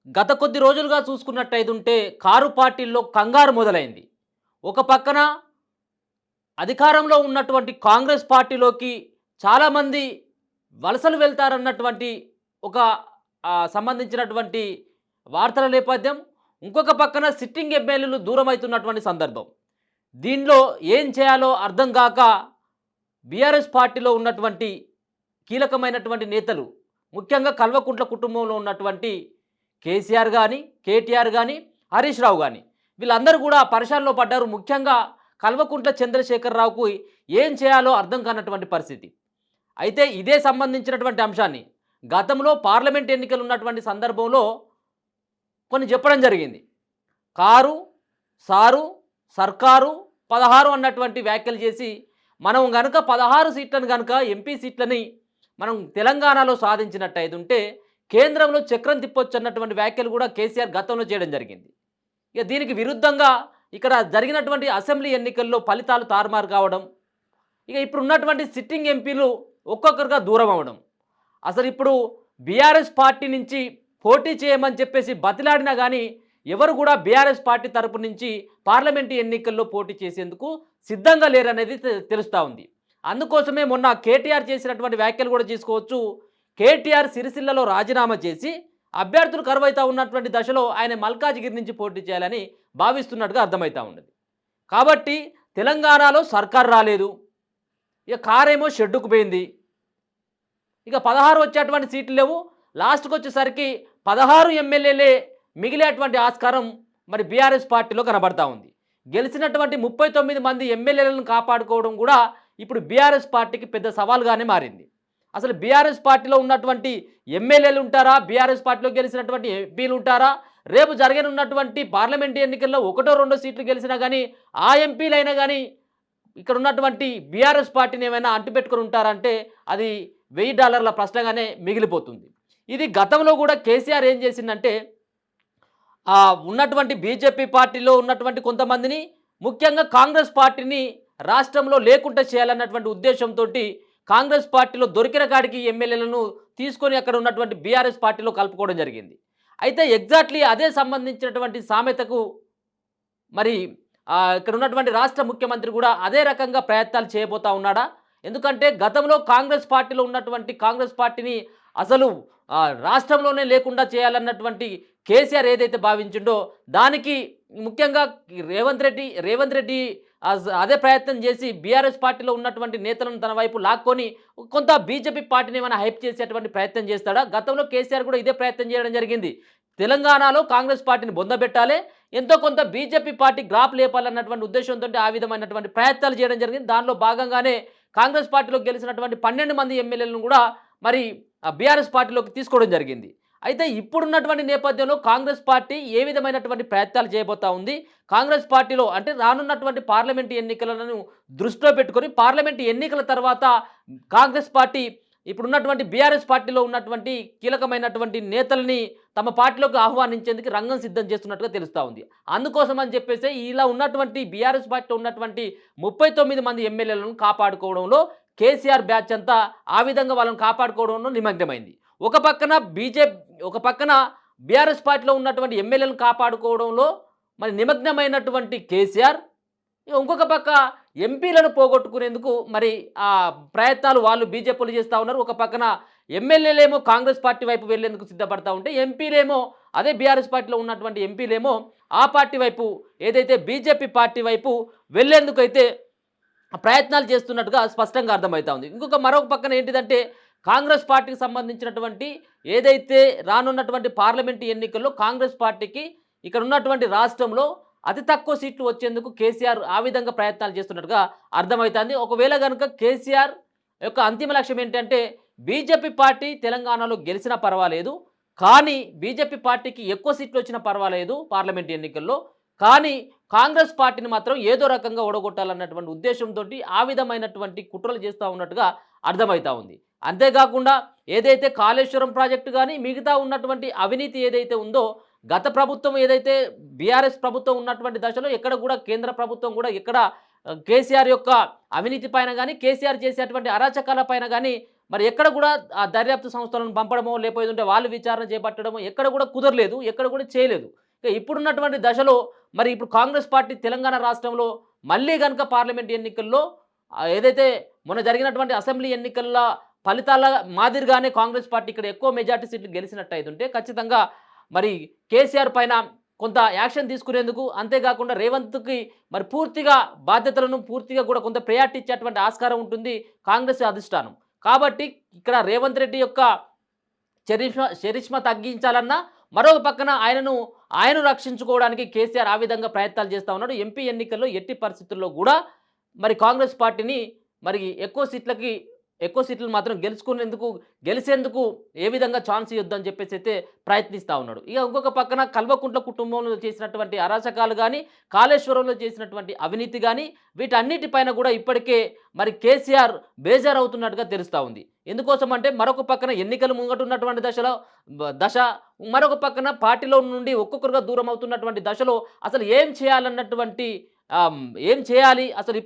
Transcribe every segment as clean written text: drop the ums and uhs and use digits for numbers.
గత కొద్ది రోజులుగా చూసుకున్నట్టయితుంటే కారు పార్టీల్లో కంగారు మొదలైంది. ఒక పక్కన అధికారంలో ఉన్నటువంటి కాంగ్రెస్ పార్టీలోకి చాలామంది వలసలు వెళ్తారన్నటువంటి ఒక సంబంధించినటువంటి వార్తల నేపథ్యం. ఇంకొక పక్కన సిట్టింగ్ ఎమ్మెల్యేలు దూరమవుతున్నటువంటి సందర్భం. దీనిలో ఏం చేయాలో అర్థం కాక బీఆర్ఎస్ పార్టీలో ఉన్నటువంటి కీలకమైనటువంటి నేతలు, ముఖ్యంగా కల్వకుంట్ల కుటుంబంలో ఉన్నటువంటి కేసీఆర్ గానీ, కేటీఆర్ గానీ, హరీష్ రావు గానీ వీళ్ళందరూ కూడా పరేషాన్‌లో పడ్డారు. ముఖ్యంగా కల్వకుంట్ల చంద్రశేఖరరావుకు ఏం చేయాలో అర్థం కానటువంటి పరిస్థితి. అయితే ఇదే సంబంధించినటువంటి అంశాన్ని గతంలో పార్లమెంట్ ఎన్నికలు ఉన్నటువంటి సందర్భంలో కొన్ని చెప్పడం జరిగింది. కారు, సారు, సర్కారు, 16 అన్నటువంటి వ్యాఖ్యలు చేసి మనం గనుక 16 సీట్లను గనుక ఎంపీ సీట్లని మనం తెలంగాణలో సాధించినట్టయితుంటే కేంద్రంలో చక్రం తిప్పొచ్చు అన్నటువంటి వ్యాఖ్యలు కూడా కేసీఆర్ గతంలో చేయడం జరిగింది. ఇక దీనికి విరుద్ధంగా ఇక్కడ జరిగినటువంటి అసెంబ్లీ ఎన్నికల్లో ఫలితాలు తారుమారు కావడం, ఇక ఇప్పుడు ఉన్నటువంటి సిట్టింగ్ ఎంపీలు ఒక్కొక్కరుగా దూరం అవ్వడం, అసలు ఇప్పుడు బీఆర్ఎస్ పార్టీ నుంచి పోటీ చేయమని చెప్పేసి బతిలాడినా కానీ ఎవరు కూడా బీఆర్ఎస్ పార్టీ తరపు నుంచి పార్లమెంటు ఎన్నికల్లో పోటీ చేసేందుకు సిద్ధంగా లేరనేది తెలుస్తూ ఉంది. అందుకోసమే మొన్న కేటీఆర్ చేసినటువంటి వ్యాఖ్యలు కూడా తీసుకోవచ్చు. కేటీఆర్ సిరిసిల్లలో రాజీనామా చేసి అభ్యర్థులు కరువైతా ఉన్నటువంటి దశలో ఆయన మల్కాజిగిరి నుంచి పోటీ చేయాలని భావిస్తున్నట్టుగా అర్థమవుతూ ఉన్నది. కాబట్టి తెలంగాణలో సర్కార్ రాలేదు, ఇక కారేమో షెడ్డుకు పోయింది, ఇక 16 వచ్చేటువంటి సీట్లు లేవు. లాస్ట్కి వచ్చేసరికి 16 ఎమ్మెల్యేలే మిగిలేటువంటి ఆస్కారం మరి బీఆర్ఎస్ పార్టీలో కనబడతా ఉంది. గెలిచినటువంటి 39 మంది ఎమ్మెల్యేలను కాపాడుకోవడం కూడా ఇప్పుడు బీఆర్ఎస్ పార్టీకి పెద్ద సవాల్గానే మారింది. అసలు బీఆర్ఎస్ పార్టీలో ఉన్నటువంటి ఎమ్మెల్యేలు ఉంటారా, బీఆర్ఎస్ పార్టీలో గెలిచినటువంటి ఎంపీలు ఉంటారా, రేపు జరగనున్నటువంటి పార్లమెంటు ఎన్నికల్లో 1-2 సీట్లు గెలిచినా కానీ ఆ ఎంపీలైనా కానీ ఇక్కడ ఉన్నటువంటి బీఆర్ఎస్ పార్టీని ఏమైనా అంటిపెట్టుకుని ఉంటారంటే అది $1000 ప్రశ్నగానే మిగిలిపోతుంది. ఇది గతంలో కూడా కేసీఆర్ ఏం చేసిందంటే ఉన్నటువంటి బీజేపీ పార్టీలో ఉన్నటువంటి కొంతమందిని, ముఖ్యంగా కాంగ్రెస్ పార్టీని రాష్ట్రంలో లేకుండా చేయాలన్నటువంటి ఉద్దేశంతో కాంగ్రెస్ పార్టీలో దొరికిన కాడికి ఎమ్మెల్యేలను తీసుకొని అక్కడ ఉన్నటువంటి బీఆర్ఎస్ పార్టీలో కలుపుకోవడం జరిగింది. అయితే ఎగ్జాక్ట్లీ అదే సంబంధించినటువంటి సామెతకు మరి ఇక్కడ ఉన్నటువంటి రాష్ట్ర ముఖ్యమంత్రి కూడా అదే రకంగా ప్రయత్నాలు చేయబోతా ఉన్నాడా? ఎందుకంటే గతంలో కాంగ్రెస్ పార్టీలో ఉన్నటువంటి కాంగ్రెస్ పార్టీని అసలు రాష్ట్రంలోనే లేకుండా చేయాలన్నటువంటి కేసీఆర్ ఏదైతే భావించిండో దానికి ముఖ్యంగా రేవంత్ రెడ్డి అదే ప్రయత్నం చేసి బీఆర్ఎస్ పార్టీలో ఉన్నటువంటి నేతలను తన వైపు లాక్కొని కొంత బీజేపీ పార్టీని ఏమైనా హైప్ చేసేటువంటి ప్రయత్నం చేస్తాడా? గతంలో కేసీఆర్ కూడా ఇదే ప్రయత్నం చేయడం జరిగింది. తెలంగాణలో కాంగ్రెస్ పార్టీని బొందబెట్టాలి, ఎంతో కొంత బీజేపీ పార్టీ గ్రాఫ్ లేపాలన్నటువంటి ఉద్దేశంతో ఆ విధమైనటువంటి ప్రయత్నాలు చేయడం జరిగింది. దానిలో భాగంగానే కాంగ్రెస్ పార్టీలో గెలిచినటువంటి 12 మంది ఎమ్మెల్యేలను కూడా మరి బీఆర్ఎస్ పార్టీలోకి తీసుకోవడం జరిగింది. అయితే ఇప్పుడున్నటువంటి నేపథ్యంలో కాంగ్రెస్ పార్టీ ఏ విధమైనటువంటి ప్రయత్నాలు చేయబోతా ఉంది? కాంగ్రెస్ పార్టీలో అంటే రానున్నటువంటి పార్లమెంటు ఎన్నికలను దృష్టిలో పెట్టుకొని పార్లమెంటు ఎన్నికల తర్వాత కాంగ్రెస్ పార్టీ ఇప్పుడున్నటువంటి బీఆర్ఎస్ పార్టీలో ఉన్నటువంటి కీలకమైనటువంటి నేతలని తమ పార్టీలోకి ఆహ్వానించేందుకు రంగం సిద్ధం చేస్తున్నట్టుగా తెలుస్తూ ఉంది. అందుకోసం అని చెప్పేసి ఇలా ఉన్నటువంటి బీఆర్ఎస్ పార్టీలో ఉన్నటువంటి 39 మంది ఎమ్మెల్యేలను కాపాడుకోవడంలో కేసీఆర్ బ్యాచ్ అంతా ఆ విధంగా వాళ్ళని కాపాడుకోవడంలో నిమగ్నమైంది. ఒక పక్కన బీఆర్ఎస్ పార్టీలో ఉన్నటువంటి ఎమ్మెల్యేలను కాపాడుకోవడంలో మరి నిమగ్నమైనటువంటి కేసీఆర్, ఇంకొక పక్క ఎంపీలను పోగొట్టుకునేందుకు మరి ప్రయత్నాలు వాళ్ళు బీజేపీలు చేస్తూ ఉన్నారు. ఒక పక్కన ఎమ్మెల్యేలేమో కాంగ్రెస్ పార్టీ వైపు వెళ్లేందుకు సిద్ధపడతా ఉంటే ఎంపీలేమో అదే బీఆర్ఎస్ పార్టీలో ఉన్నటువంటి ఎంపీలేమో ఆ పార్టీ వైపు ఏదైతే బీజేపీ పార్టీ వైపు వెళ్లేందుకు అయితే ప్రయత్నాలు చేస్తున్నట్టుగా స్పష్టంగా అర్థమవుతా ఉంది. మరొక పక్కన ఏంటిదంటే కాంగ్రెస్ పార్టీకి సంబంధించినటువంటి ఏదైతే రానున్నటువంటి పార్లమెంటు ఎన్నికల్లో కాంగ్రెస్ పార్టీకి ఇక్కడ ఉన్నటువంటి రాష్ట్రంలో అతి తక్కువ సీట్లు వచ్చేందుకు కేసీఆర్ ఆ విధంగా ప్రయత్నాలు చేస్తున్నట్టుగా అర్థమవుతుంది. ఒకవేళ కనుక కేసీఆర్ యొక్క అంతిమ లక్ష్యం ఏంటంటే బీజేపీ పార్టీ తెలంగాణలో గెలిచినా పర్వాలేదు, కానీ బీజేపీ పార్టీకి ఎక్కువ సీట్లు వచ్చినా పర్వాలేదు పార్లమెంట్ ఎన్నికల్లో, కానీ కాంగ్రెస్ పార్టీని మాత్రం ఏదో రకంగా ఓడగొట్టాలన్నటువంటి ఉద్దేశంతో ఆ విధమైనటువంటి కుట్రలు చేస్తూ ఉన్నట్టుగా అర్థమవుతా ఉంది. అంతేకాకుండా ఏదైతే కాళేశ్వరం ప్రాజెక్టు కానీ మిగతా ఉన్నటువంటి అవినీతి ఏదైతే ఉందో గత ప్రభుత్వం ఏదైతే బీఆర్ఎస్ ప్రభుత్వం ఉన్నటువంటి దశలో ఎక్కడ కూడా కేంద్ర ప్రభుత్వం కూడా ఎక్కడ కేసీఆర్ యొక్క అవినీతి పైన కానీ కేసీఆర్ చేసేటువంటి అరాచకాల పైన కానీ మరి ఎక్కడ కూడా ఆ దర్యాప్తు సంస్థలను పంపడమో లేకపోతే వాళ్ళు విచారణ చేపట్టడమో ఎక్కడ కూడా కుదరలేదు, ఎక్కడ కూడా చేయలేదు. ఇక ఇప్పుడున్నటువంటి దశలో మరి ఇప్పుడు కాంగ్రెస్ పార్టీ తెలంగాణ రాష్ట్రంలో మళ్ళీ గనుక పార్లమెంట్ ఎన్నికల్లో ఏదైతే మొన్న జరిగినటువంటి అసెంబ్లీ ఎన్నికల ఫలితాల మాదిరిగానే కాంగ్రెస్ పార్టీ ఇక్కడ ఎక్కువ మెజార్టీ సీట్లు గెలిచినట్టయితుంటే ఖచ్చితంగా మరి కేసీఆర్ పైన కొంత యాక్షన్ తీసుకునేందుకు, అంతేకాకుండా రేవంత్‌కి మరి పూర్తిగా బాధ్యతలను పూర్తిగా కూడా కొంత ప్రయారిటీ ఇచ్చేటువంటి ఆస్కారం ఉంటుంది కాంగ్రెస్ అధిష్టానం. కాబట్టి ఇక్కడ రేవంత్ రెడ్డి యొక్క చరిష్మా తగ్గించాలన్నా, మరొక పక్కన ఆయన రక్షించుకోవడానికి కేసీఆర్ ఆ విధంగా ప్రయత్నాలు చేస్తా ఉన్నాడు. ఎంపీ ఎన్నికల్లో ఎట్టి పరిస్థితుల్లో గూడా మరి కాంగ్రెస్ పార్టీని మరి ఎక్కువ సీట్లు మాత్రం గెలిచేందుకు ఏ విధంగా ఛాన్స్ ఇవ్వద్దని చెప్పేసి అయితే ప్రయత్నిస్తూ ఉన్నాడు. ఇక ఇంకొక పక్కన కల్వకుంట్ల కుటుంబంలో చేసినటువంటి అరాచకాలు కానీ, కాళేశ్వరంలో చేసినటువంటి అవినీతి కానీ, వీటన్నిటిపైన కూడా ఇప్పటికే మరి కేసీఆర్ బేజారవుతున్నట్టుగా తెలుస్తూ ఉంది. ఎందుకోసం అంటే మరొక పక్కన ఎన్నికలు ముంగటున్నటువంటి దశ, మరొక పక్కన పార్టీలో నుండి ఒక్కొక్కరుగా దూరం అవుతున్నటువంటి దశలో అసలు ఏం చేయాలి అసలు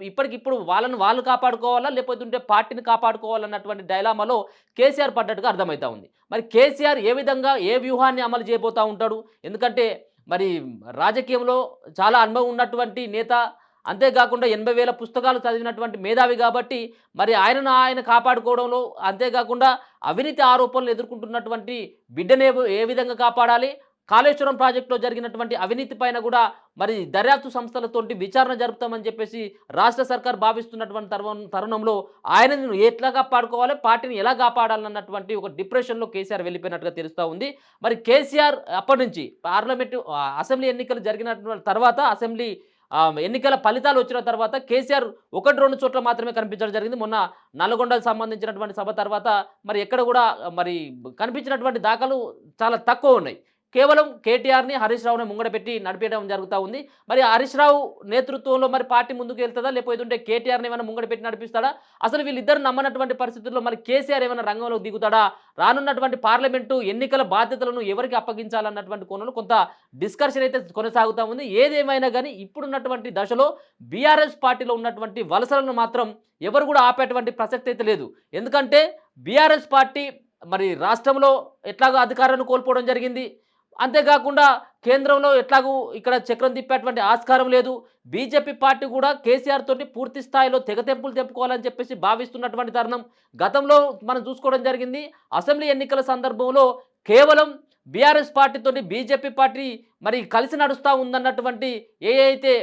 ఇప్పటికిప్పుడు వాళ్ళు కాపాడుకోవాలా, లేకపోతే పార్టీని కాపాడుకోవాలన్నటువంటి డైలామాలో కేసీఆర్ పడ్డట్టుగా అర్థమవుతా ఉంది. మరి కేసీఆర్ ఏ విధంగా ఏ వ్యూహాన్ని అమలు చేయబోతూ ఉంటాడు? ఎందుకంటే మరి రాజకీయంలో చాలా అనుభవం ఉన్నటువంటి నేత, అంతేకాకుండా 80,000 పుస్తకాలు చదివినటువంటి మేధావి కాబట్టి మరి ఆయన కాపాడుకోవడంలో, అంతేకాకుండా అవినీతి ఆరోపణలు ఎదుర్కొంటున్నటువంటి బిడ్డనే ఏ విధంగా కాపాడాలి, కాళేశ్వరం ప్రాజెక్టులో జరిగినటువంటి అవినీతి పైన కూడా మరి దర్యాప్తు సంస్థలతోటి విచారణ జరుపుతామని చెప్పేసి రాష్ట్ర సర్కార్ భావిస్తున్నటువంటి తరుణంలో ఆయనను ఎట్లా కాపాడుకోవాలి, పార్టీని ఎలా కాపాడాలన్నటువంటి ఒక డిప్రెషన్లో కేసీఆర్ వెళ్ళిపోయినట్టుగా తెలుస్తూ ఉంది. మరి కేసీఆర్ అప్పటి నుంచి అసెంబ్లీ ఎన్నికలు జరిగినటువంటి తర్వాత, ఎన్నికల ఫలితాలు వచ్చిన తర్వాత కేసీఆర్ 1-2 చోట్ల మాత్రమే కనిపించడం జరిగింది. మొన్న నల్గొండకు సంబంధించినటువంటి సభ తర్వాత మరి ఎక్కడ కూడా మరి కనిపించినటువంటి దాఖలు చాలా తక్కువ ఉన్నాయి. కేవలం కేటీఆర్‌ని, హరీష్ రావుని ముంగడ పెట్టి నడిపేయడం జరుగుతూ ఉంది. మరి హరీష్ రావు నేతృత్వంలో మరి పార్టీ ముందుకు వెళ్తుందా, లేకపోతే కేటీఆర్‌ని ఏమైనా ముంగడ పెట్టి నడిపిస్తాడా? అసలు వీళ్ళిద్దరు నమ్మనటువంటి పరిస్థితుల్లో మరి కేసీఆర్ ఏమైనా రంగంలోకి దిగుతాడా? రానున్నటువంటి పార్లమెంటు ఎన్నికల బాధ్యతలను ఎవరికి అప్పగించాలన్నటువంటి కోణంలో కొంత డిస్కషన్ అయితే కొనసాగుతూ ఉంది. ఏదేమైనా కానీ ఇప్పుడున్నటువంటి దశలో బీఆర్ఎస్ పార్టీలో ఉన్నటువంటి వలసలను మాత్రం ఎవరు కూడా ఆపేటువంటి ప్రసక్తి అయితే లేదు. ఎందుకంటే బీఆర్ఎస్ పార్టీ మరి రాష్ట్రంలో ఎట్లాగో అధికారాన్ని కోల్పోవడం జరిగింది. అంతేకాకుండా కేంద్రంలో ఎట్లాగూ ఇక్కడ చక్రం తిప్పేటువంటి ఆస్కారం లేదు. బీజేపీ పార్టీ కూడా కేసీఆర్ తోటి పూర్తి స్థాయిలో తెగతెంపులు తెంపుకోవాలని చెప్పేసి భావిస్తున్నటువంటి తరుణం గతంలో మనం చూసుకోవడం జరిగింది. అసెంబ్లీ ఎన్నికల సందర్భంలో కేవలం బీఆర్ఎస్ పార్టీతోటి బీజేపీ పార్టీ మరి కలిసి నడుస్తూ ఉందన్నటువంటి అయితే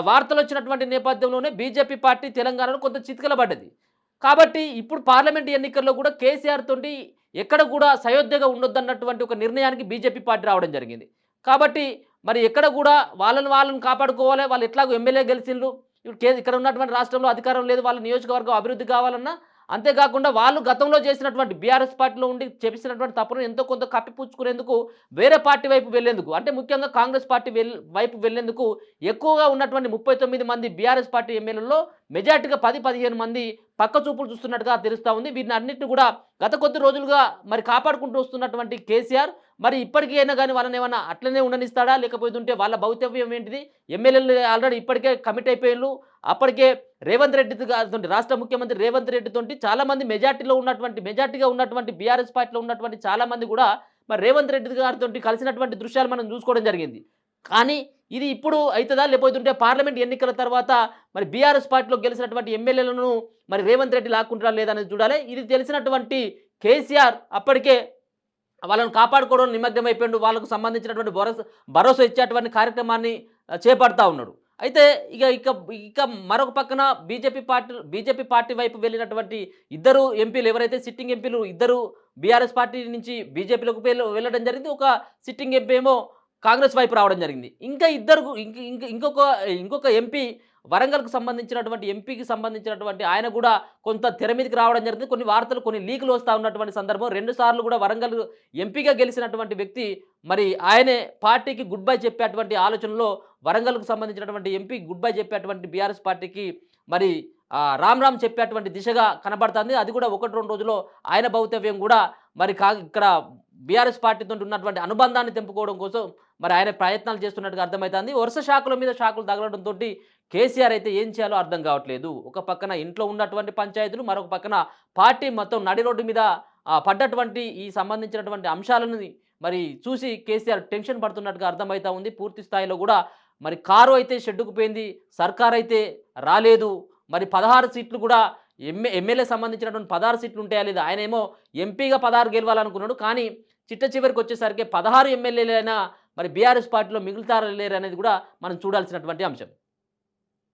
వార్తలు వచ్చినటువంటి నేపథ్యంలోనే బీజేపీ పార్టీ తెలంగాణలో కొంత చితికిలబడ్డది. కాబట్టి ఇప్పుడు పార్లమెంట్ ఎన్నికల్లో కూడా కేసీఆర్ తోటి ఎక్కడ కూడా సయోధ్యగా ఉండొద్దన్నటువంటి ఒక నిర్ణయానికి బీజేపీ పార్టీ రావడం జరిగింది. కాబట్టి మరి ఎక్కడ కూడా వాళ్ళని కాపాడుకోవాలి. వాళ్ళు ఎట్లాగో ఎమ్మెల్యే గెలిచిండ్రు. ఇప్పుడు ఇక్కడ ఉన్నటువంటి రాష్ట్రంలో అధికారం లేదు. వాళ్ళ నియోజకవర్గం అభివృద్ధి కావాలన్నా, అంతేకాకుండా వాళ్ళు గతంలో చేసినటువంటి బీఆర్ఎస్ పార్టీలో ఉండి చేసినటువంటి తప్పును ఎంతో కొంత కప్పిపుచ్చుకునేందుకు వేరే పార్టీ వైపు వెళ్లేందుకు, అంటే ముఖ్యంగా కాంగ్రెస్ పార్టీ వైపు వెళ్లేందుకు ఎక్కువగా ఉన్నటువంటి 39 మంది బీఆర్ఎస్ పార్టీ ఎమ్మెల్యేలలో మెజార్టీగా 10-15 మంది పక్క చూపులు చూస్తున్నట్టుగా తెలుస్తూ ఉంది. వీటిని అన్నింటినీ కూడా గత కొద్ది రోజులుగా మరి కాపాడుకుంటూ వస్తున్నటువంటి కేసీఆర్ మరి ఇప్పటికీ అయినా కానీ వాళ్ళని ఏమన్నా అట్లనే ఉండనిస్తాడా, లేకపోతే వాళ్ళ భవితవ్యం ఏంటిది? ఎమ్మెల్యేలు ఆల్రెడీ ఇప్పటికే కమిట్ అయిపోయారు. అప్పటికే రేవంత్ రెడ్డి గారితోటి, రాష్ట్ర ముఖ్యమంత్రి రేవంత్ రెడ్డితోటి చాలామంది మెజార్టీగా ఉన్నటువంటి బీఆర్ఎస్ పార్టీలో ఉన్నటువంటి చాలామంది కూడా మరి రేవంత్ రెడ్డి గారితో కలిసినటువంటి దృశ్యాలు మనం చూసుకోవడం జరిగింది. కానీ ఇది ఇప్పుడు అవుతుందా, లేకపోతే పార్లమెంట్ ఎన్నికల తర్వాత మరి బీఆర్ఎస్ పార్టీలో గెలిచినటువంటి ఎమ్మెల్యేలను మరి రేవంత్ రెడ్డి లాక్కుంటారా లేదనేది చూడాలి. ఇది తెలిసినటువంటి కేసీఆర్ అప్పటికే వాళ్ళని కాపాడుకోవడం నిమగ్నమైపోయాడు. వాళ్ళకు సంబంధించినటువంటి భరోసా ఇచ్చేటువంటి కార్యక్రమాన్ని చేపడతా ఉన్నాడు. అయితే ఇక మరొక పక్కన బీజేపీ పార్టీ వైపు వెళ్ళినటువంటి ఇద్దరు ఎంపీలు, ఎవరైతే సిట్టింగ్ ఎంపీలు ఇద్దరు బీఆర్ఎస్ పార్టీ నుంచి బీజేపీలోకి వెళ్ళడం జరిగింది. ఒక సిట్టింగ్ ఎంపీ ఏమో కాంగ్రెస్ వైపు రావడం జరిగింది. ఇంకొక ఎంపీ వరంగల్కి సంబంధించినటువంటి ఎంపీకి సంబంధించినటువంటి ఆయన కూడా కొంత తెర మీదకి రావడం జరిగింది. కొన్ని లీకులు వస్తూ ఉన్నటువంటి సందర్భం. 2 సార్లు కూడా వరంగల్ ఎంపీగా గెలిచినటువంటి వ్యక్తి మరి ఆయనే పార్టీకి గుడ్ బై చెప్పేటువంటి ఆలోచనలో వరంగల్కు సంబంధించినటువంటి ఎంపీ గుడ్ బై చెప్పేటువంటి బీఆర్ఎస్ పార్టీకి మరి రామ్ చెప్పేటువంటి దిశగా కనబడుతుంది. అది కూడా 1-2 రోజుల్లో ఆయన భవితవ్యం కూడా మరి ఇక్కడ బీఆర్ఎస్ పార్టీతో ఉన్నటువంటి అనుబంధాన్ని తెంపుకోవడం కోసం మరి ఆయన ప్రయత్నాలు చేస్తున్నట్టుగా అర్థమవుతుంది. వరుస షాకుల మీద షాకులు తగలడంతో కేసీఆర్ అయితే ఏం చేయాలో అర్థం కావట్లేదు. ఒక పక్కన ఇంట్లో ఉన్నటువంటి పంచాయతీలు, మరొక పక్కన పార్టీ మొత్తం నడి రోడ్డు మీద పడ్డటువంటి ఈ సంబంధించినటువంటి అంశాలను మరి చూసి కేసీఆర్ టెన్షన్ పడుతున్నట్టుగా అర్థమవుతా ఉంది. పూర్తి స్థాయిలో కూడా మరి కారు అయితే షెడ్డుకు పోయింది, సర్కార్ అయితే రాలేదు. మరి 16 సీట్లు కూడా ఎమ్మెల్యే సంబంధించినటువంటి 16 సీట్లు ఉంటాయా లేదా? ఆయనేమో ఎంపీగా 16 గెలవాలనుకున్నాడు. కానీ చిట్ట చివరికి వచ్చేసరికి 16 ఎమ్మెల్యేలైనా మరి బీఆర్ఎస్ పార్టీలో మిగులుతారా లేరు అనేది కూడా మనం చూడాల్సినటువంటి అంశం.